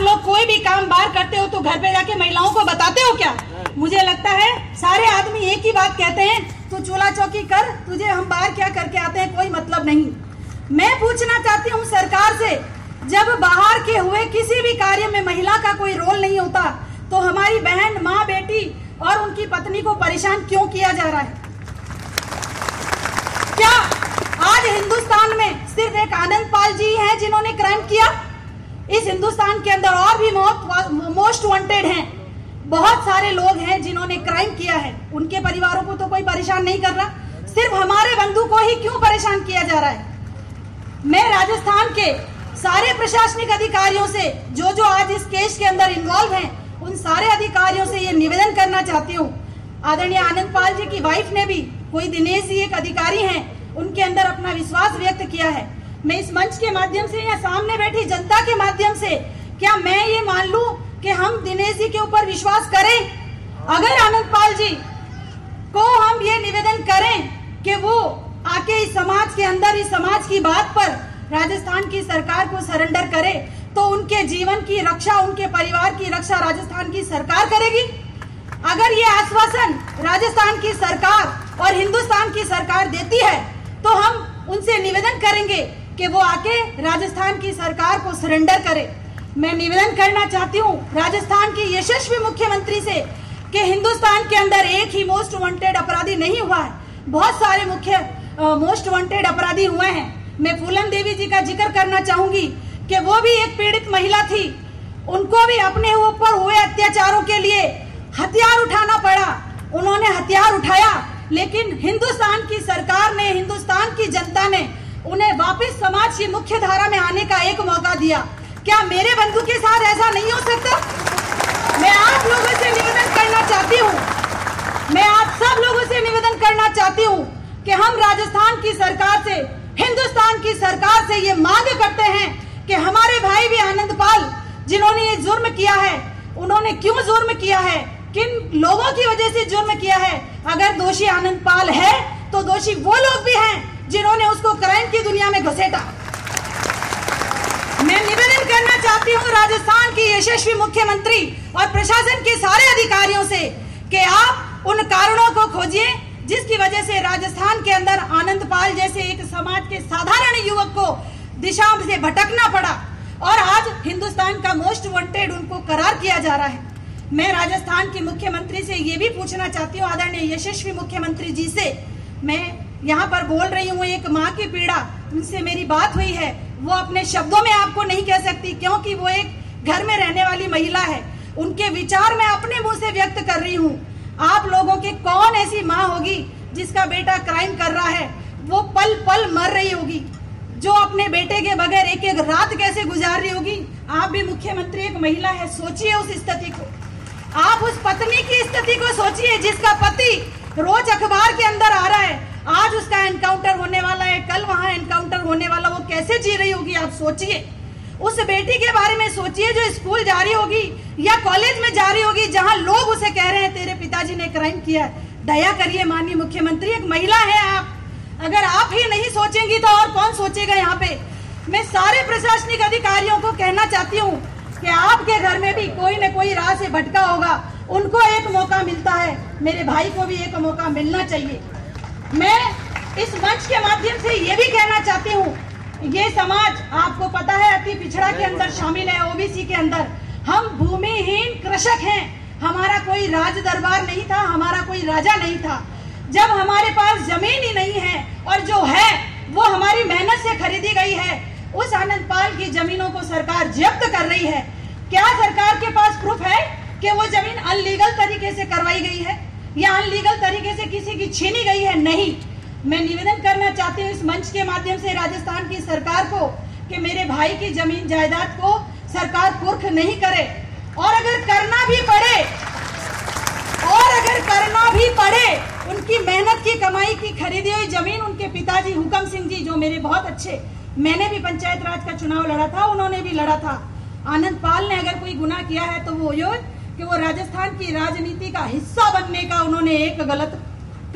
आप लोग कोई भी काम बाहर करते हो तो घर पे जाके महिलाओं को बताते हो क्या? मुझे लगता है सारे आदमी एक ही बात कहते हैं, तू चूल्हा चौकी कर, तुझे हम बाहर क्या करके आते हैं कोई मतलब नहीं। मैं पूछना चाहती हूँ सरकार से, जब बाहर के हुए किसी भी कार्य में महिला का कोई रोल नहीं होता तो हमारी बहन, माँ, बेटी और उनकी पत्नी को परेशान क्यों किया जा रहा है? क्या आज हिंदुस्तान में सिर्फ एक आनंद पाल जी हैं जिन्होंने क्राइम किया? इस हिंदुस्तान के अंदर और भी मोस्ट वांटेड हैं, बहुत सारे लोग हैं जिन्होंने क्राइम किया है, उनके परिवारों को तो कोई परेशान नहीं कर रहा, सिर्फ हमारे बंधु को ही क्यों परेशान किया जा रहा है? मैं राजस्थान के सारे प्रशासनिक अधिकारियों से जो आज इस केस के अंदर इन्वॉल्व हैं, उन सारे अधिकारियों से ये निवेदन करना चाहती हूँ। आदरणीय आनंद पाल जी की वाइफ ने भी, कोई दिनेश जी एक अधिकारी हैं, उनके अंदर अपना विश्वास व्यक्त किया है। मैं इस मंच के माध्यम से या सामने बैठी जनता के माध्यम से क्या मैं ये मान लूं कि हम दिनेश जी के ऊपर विश्वास करें? अगर आनंद पाल जी को हम ये निवेदन करें कि वो आके इस समाज के अंदर, इस समाज की बात पर राजस्थान की सरकार को सरेंडर करे, तो उनके जीवन की रक्षा, उनके परिवार की रक्षा राजस्थान की सरकार करेगी। अगर ये आश्वासन राजस्थान की सरकार और हिंदुस्तान की सरकार देती है तो हम उनसे निवेदन करेंगे कि वो आके राजस्थान की सरकार को सरेंडर करे। मैं निवेदन करना चाहती हूँ राजस्थान की यशस्वी मुख्यमंत्री से कि हिंदुस्तान के अंदर एक ही मोस्ट वांटेड अपराधी नहीं हुआ है, बहुत सारे मोस्ट वांटेड अपराधी हुए हैं। मैं फूलन देवी जी का जिक्र करना चाहूंगी कि वो भी एक पीड़ित महिला थी, उनको भी अपने ऊपर हुए अत्याचारों के लिए हथियार उठाना पड़ा, उन्होंने हथियार उठाया, लेकिन हिंदुस्तान की सरकार ने, हिंदुस्तान की जनता ने उन्हें वापस समाज की मुख्य धारा में आने का एक मौका दिया। क्या मेरे बंधु के साथ ऐसा नहीं हो सकता? मैं आप लोगों से निवेदन करना चाहती हूँ, मैं आप सब लोगों से निवेदन करना चाहती हूँ कि हम राजस्थान की सरकार से, हिंदुस्तान की सरकार से ये मांग करते हैं कि हमारे भाई भी आनंद पाल जिन्होंने ये जुर्म किया है, उन्होंने क्यों जुर्म किया है, किन लोगों की वजह से जुर्म किया है? अगर दोषी आनंद पाल है तो दोषी वो लोग भी हैं जिन्होंने उसको क्राइम की दुनिया में घसीटा। मैं निवेदन करना चाहती हूँ राजस्थान की यशस्वी मुख्यमंत्री और प्रशासन के सारे अधिकारियों से कि आप उन कारणों को खोजिए जिसकी वजह से राजस्थान के अंदर आनंद पाल जैसे एक समाज के साधारण युवक को दिशा से भटकना पड़ा और आज हिंदुस्तान का मोस्ट वांटेड उनको करार किया जा रहा है। मैं राजस्थान के मुख्यमंत्री से ये भी पूछना चाहती हूँ, आदरणीय यशस्वी मुख्यमंत्री जी से, मैं यहाँ पर बोल रही हूँ एक माँ की पीड़ा, उनसे मेरी बात हुई है, वो अपने शब्दों में आपको नहीं कह सकती क्योंकि वो एक घर में रहने वाली महिला है, उनके विचार मैं अपने मुंह से व्यक्त कर रही हूँ। आप लोगों की कौन ऐसी माँ होगी जिसका बेटा क्राइम कर रहा है, वो पल पल मर रही होगी, जो अपने बेटे के बगैर एक एक रात कैसे गुजार रही होगी? आप भी मुख्यमंत्री एक महिला है, सोचिए उस स्थिति को, आप उस पत्नी की स्थिति को सोचिए जिसका पति रोज अखबार के अंदर आ रहा है, आज उसका एनकाउंटर होने वाला है, कल वहां एनकाउंटर होने वाला, वो कैसे जी रही होगी? आप सोचिए। उस बेटी के बारे में सोचिए जो स्कूल जा रही होगी या कॉलेज में जा रही होगी, जहां लोग उसे कह रहे हैं तेरे पिताजी ने क्राइम किया है। दया करिए माननीय मुख्यमंत्री, एक महिला है आप, अगर आप ही नहीं सोचेंगी तो और कौन सोचेगा? यहाँ पे मैं सारे प्रशासनिक अधिकारियों को कहना चाहती हूँ कि आपके घर में भी कोई न कोई राह से भटका होगा, उनको एक मौका मिलता है, मेरे भाई को भी एक मौका मिलना चाहिए। मैं इस मंच के माध्यम से ये भी कहना चाहती हूँ, ये समाज आपको पता है अति पिछड़ा के अंदर शामिल है, ओबीसी के अंदर, हम भूमिहीन कृषक हैं, हमारा कोई राज दरबार नहीं था, हमारा कोई राजा नहीं था। जब हमारे पास जमीन ही नहीं है और जो है वो हमारी मेहनत से खरीदी गई है, उस आनंद पाल की जमीनों को सरकार जब्त कर रही है। क्या सरकार के पास प्रूफ है कि वो जमीन अनलीगल तरीके से करवाई गई है या अनलीगल तरीके से किसी की छीनी गई है? नहीं। मैं निवेदन करना चाहती हूँ इस मंच के माध्यम से राजस्थान की सरकार को कि मेरे भाई की जमीन जायदाद को सरकार कुर्क नहीं करे, और अगर करना भी पड़े उनकी मेहनत की कमाई की खरीदी हुई जमीन, उनके पिताजी हुकम सिंह जी जो मेरे बहुत अच्छे, मैंने भी पंचायत राज का चुनाव लड़ा था, उन्होंने भी लड़ा था। आनंद पाल ने अगर कोई गुनाह किया है तो वो ये कि वो राजस्थान की राजनीति का हिस्सा बनने का उन्होंने एक गलत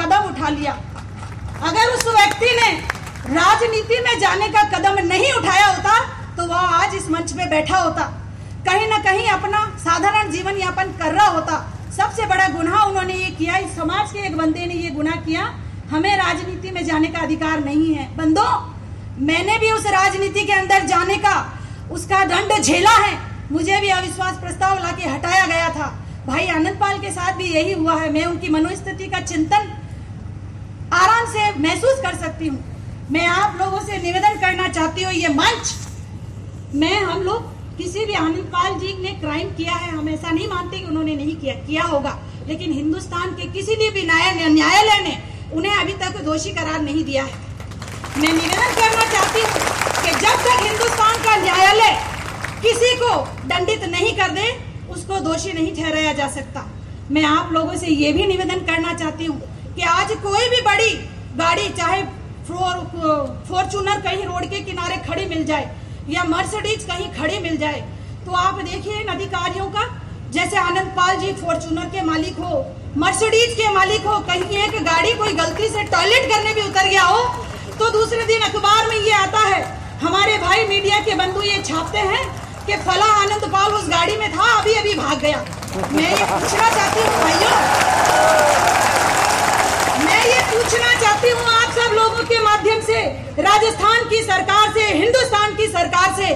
कदम उठा लिया। अगर उस व्यक्ति ने राजनीति में जाने का कदम नहीं उठाया होता तो वह आज इस मंच पे बैठा होता। कहीं ना जीवन यापन कर रहा होता। सबसे बड़ा गुनाह उन्होंने ये किया, इस समाज के एक बंदे ने ये गुनाह किया। हमें राजनीति में जाने का अधिकार नहीं है। बंदो, मैंने भी उस राजनीति के अंदर जाने का उसका दंड झेला है। मुझे भी अविश्वास प्रस्ताव लाके हटाया गया था। भाई आनंद पाल के साथ भी यही हुआ है। मैं उनकी मनोस्थिति का चिंतन आराम से महसूस कर सकती हूँ। मैं आप लोगों से निवेदन करना चाहती हूँ, ये मंच में हम लोग किसी भी आनंद पाल जी ने क्राइम किया है, हम ऐसा नहीं मानते कि उन्होंने नहीं किया होगा, लेकिन हिंदुस्तान के किसी भी न्यायालय ने उन्हें अभी तक दोषी करार नहीं दिया है। मैं निवेदन करना चाहती हूँ कि जब तक हिंदुस्तान का न्यायालय किसी को दंडित नहीं कर दे, उसको दोषी नहीं ठहराया जा सकता। मैं आप लोगों से ये भी निवेदन करना चाहती हूँ कि आज कोई भी बड़ी गाड़ी, चाहे फॉर्च्यूनर कहीं रोड के किनारे खड़ी मिल जाए या मर्सिडीज कहीं खड़ी मिल जाए, तो आप देखिए इन अधिकारियों का, जैसे आनंद पाल जी फॉर्च्यूनर के मालिक हो, मर्सिडीज के मालिक हो, कहीं एक गाड़ी कोई गलती से टॉयलेट करने भी उतर गया हो, तो दूसरे दिन अखबार में ये आता है, हमारे भाई मीडिया के बंधु ये छापते हैं कि फला आनंद पाल उस गाड़ी में था, अभी अभी भाग गया। मैं ये पूछना चाहती हूँ भाइयों, मैं ये पूछना चाहती हूँ आप सब लोगों के माध्यम से, राजस्थान की सरकार से, हिंदुस्तान की सरकार से,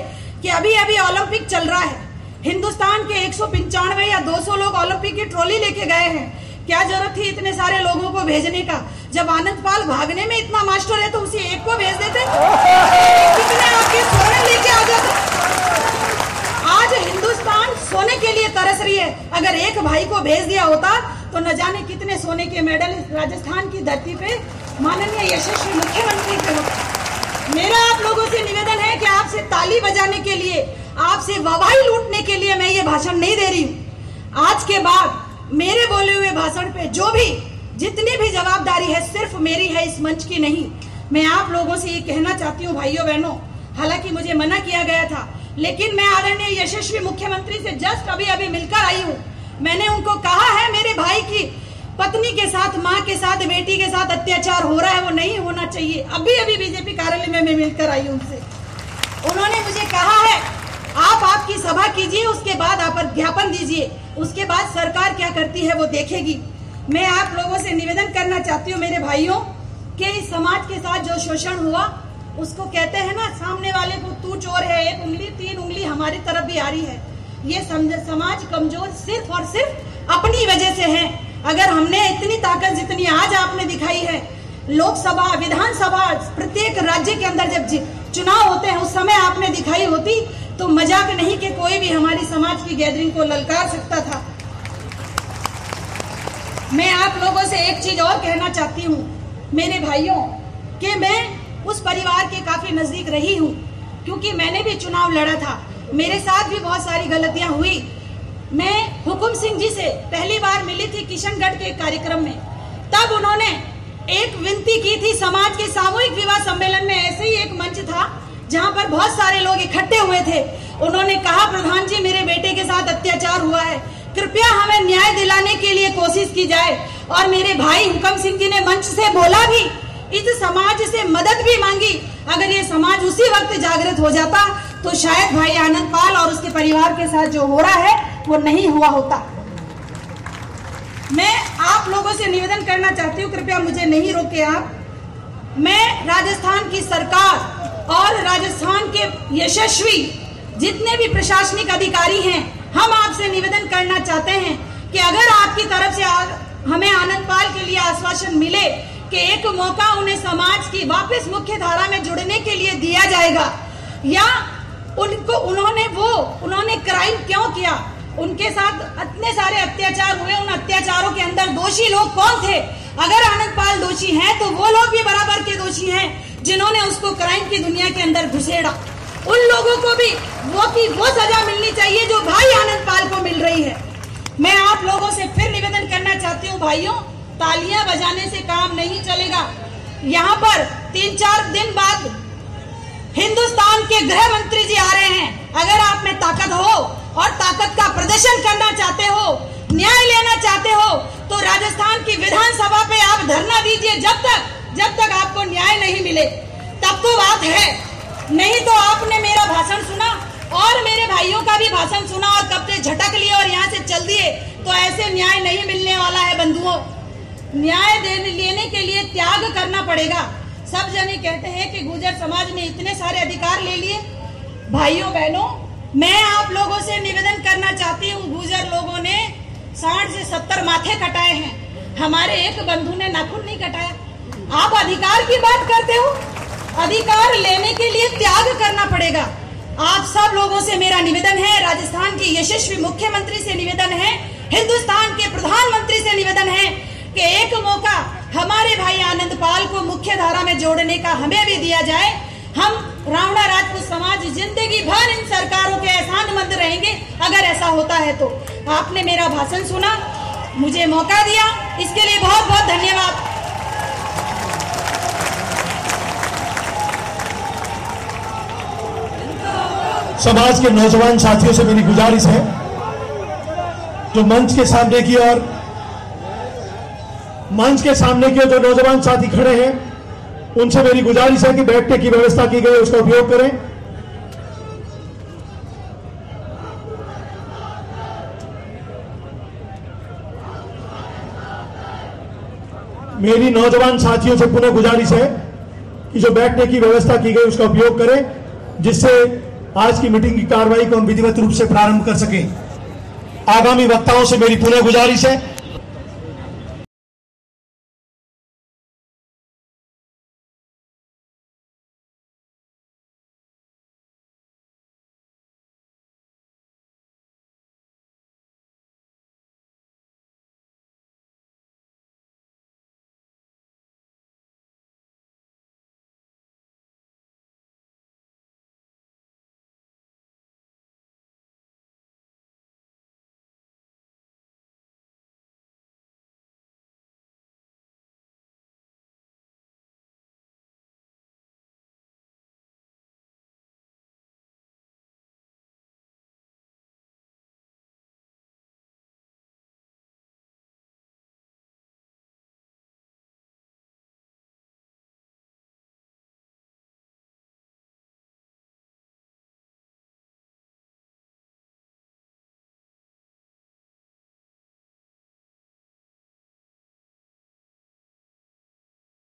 कि अभी अभी ओलंपिक चल रहा है, हिंदुस्तान के 195 या 200 लोग ओलंपिक की ट्रॉली लेके गए हैं। क्या जरूरत थी इतने सारे लोगों को भेजने का? जब आनंद पाल भागने में इतना मास्टर है तो उसी एक को भेज देते, कितने आपके सोने लेके आ जाते। आज हिंदुस्तान सोने के लिए तरस रही है। अगर एक भाई को भेज दिया होता तो न जाने कितने सोने के मेडल राजस्थान की धरती पे माननीय यशस्वी मुख्यमंत्री के होते। मेरा आप लोगों से निवेदन है कि आपसे ताली बजाने के लिए, आपसे वाहवाही लूटने के लिए मैं ये भाषण नहीं दे रही हूँ। आज के बाद मेरे बोले हुए भाषण पे जो भी जितनी भी जवाबदारी है सिर्फ मेरी है, इस मंच की नहीं। मैं आप लोगों से ये कहना चाहती हूँ भाइयों बहनों, हालांकि मुझे मना किया गया था, लेकिन मैं आदरणीय यशस्वी मुख्यमंत्री से जस्ट अभी अभी मिलकर आई हूँ। मैंने उनको कहा है मेरे भाई की पत्नी के साथ, माँ के साथ, बेटी के साथ अत्याचार हो रहा है, वो नहीं होना चाहिए। अभी अभी बीजेपी कार्यालय में मैं मिलकर आई हूँ उनसे। उन्होंने मुझे कहा है आप आपकी सभा कीजिए, उसके बाद आप ज्ञापन दीजिए, उसके बाद सरकार क्या करती है वो देखेगी। मैं आप लोगों से निवेदन करना चाहती हूँ मेरे भाइयों कि इस समाज के साथ जो शोषण हुआ, उसको कहते हैं ना, सामने वाले को तू चोर है, एक उंगली तीन उंगली हमारी तरफ भी आ रही है। ये समाज कमजोर सिर्फ और सिर्फ अपनी वजह से है। अगर हमने इतनी ताकत जितनी आज आपने दिखाई है, लोकसभा, विधानसभा, प्रत्येक राज्य के अंदर जब चुनाव होते हैं उस समय आपने दिखाई होती, तो मजाक नहीं कि कोई भी हमारी समाज की गैदरिंग को ललकार सकता था। मैं आप लोगों से एक चीज और कहना चाहती हूँ मेरे भाइयों, कि मैं उस परिवार के काफी नजदीक रही हूँ, क्योंकि मैंने भी चुनाव लड़ा था, मेरे साथ भी बहुत सारी गलतियां हुई। मैं हुकुम सिंह जी से पहली बार मिली थी किशनगढ़ के कार्यक्रम में, तब उन्होंने एक विनती की थी समाज के सामूहिक विवाह सम्मेलन में। ऐसे ही एक मंच था जहां पर बहुत सारे लोग इकट्ठे हुए थे। उन्होंने कहा, प्रधान जी मेरे बेटे के साथ अत्याचार हुआ है, कृपया हमें न्याय दिलाने के लिए कोशिश की जाए। और मेरे भाई हुकुम सिंह जी ने मंच से बोला भी, इस समाज से मदद भी मांगी। अगर ये समाज उसी वक्त जागृत हो जाता तो शायद भाई आनंद पाल और उसके परिवार के साथ जो हो रहा है वो नहीं हुआ होता। मैं आप लोगों से निवेदन करना चाहती हूँ, कृपया मुझे नहीं रोके आप। मैं राजस्थान की सरकार और राजस्थान के यशस्वी जितने भी प्रशासनिक अधिकारी हैं, हम आपसे निवेदन करना चाहते हैं कि अगर आपकी तरफ से हमें आनंद पाल के लिए आश्वासन मिले कि एक मौका उन्हें समाज की वापस मुख्य धारा में जुड़ने के लिए दिया जाएगा, या उन्होंने क्राइम क्यों किया, उनके साथ इतने सारे अत्याचार हुए, उन अत्याचारों के अंदर दोषी लोग कौन थे। अगर आनंद पाल दोषी हैं तो वो लोग भी बराबर के दोषी हैं जिन्होंने उसको क्राइम की दुनिया के अंदर घुसेड़ा। उन लोगों को भी वो सजा मिलनी चाहिए जो भाई आनंद पाल को मिल रही है। मैं आप लोगों से फिर निवेदन करना चाहती हूँ भाइयों, तालियां बजाने से काम नहीं चलेगा। यहाँ पर 3-4 दिन बाद हिंदुस्तान के गृह मंत्री जी आ रहे हैं। अगर आप में ताकत हो और ताकत का प्रदर्शन करना चाहते हो, न्याय लेना चाहते हो, तो राजस्थान की विधानसभा पे आप धरना दीजिए। जब तक आपको न्याय नहीं मिले तब तो बात है, नहीं तो आपने मेरा भाषण सुना और मेरे भाइयों का भी भाषण सुना और कब से झटक लिया और यहाँ से चल दिए तो ऐसे न्याय नहीं मिलने वाला है बंधुओं। न्याय लेने के लिए त्याग करना पड़ेगा। सब जने कहते हैं कि गुर्जर समाज ने इतने सारे अधिकार ले लिए। भाइयों बहनों, मैं आप लोगों से निवेदन करना चाहती हूँ, गुर्जर लोगों ने 60 से 70 माथे कटाए हैं, हमारे एक बंधु ने नाखून नहीं कटाया। आप अधिकार की बात करते हो, अधिकार लेने के लिए त्याग करना पड़ेगा। आप सब लोगों से मेरा निवेदन है, राजस्थान के यशस्वी मुख्यमंत्री से निवेदन है, हिंदुस्तान के प्रधानमंत्री से निवेदन है कि एक मौका हमारे भाई आनंद पाल को मुख्य धारा में जोड़ने का हमें भी दिया जाए। हम रावणा राजपूत समाज जिंदगी भर इन सरकारों के एहसानमंद रहेंगे अगर ऐसा होता है तो। आपने मेरा भाषण सुना, मुझे मौका दिया, इसके लिए बहुत बहुत धन्यवाद। समाज के नौजवान साथियों से मेरी गुजारिश है, जो मंच के सामने की ओर जो नौजवान साथी खड़े हैं, उनसे मेरी गुजारिश है कि बैठने की व्यवस्था की गई है उसका उपयोग करें। मेरी नौजवान साथियों से पुनः गुजारिश है कि जो बैठने की व्यवस्था की गई उसका उपयोग करें, जिससे आज की मीटिंग की कार्रवाई को हम विधिवत रूप से प्रारंभ कर सकें। आगामी वक्ताओं से मेरी पुनः गुजारिश है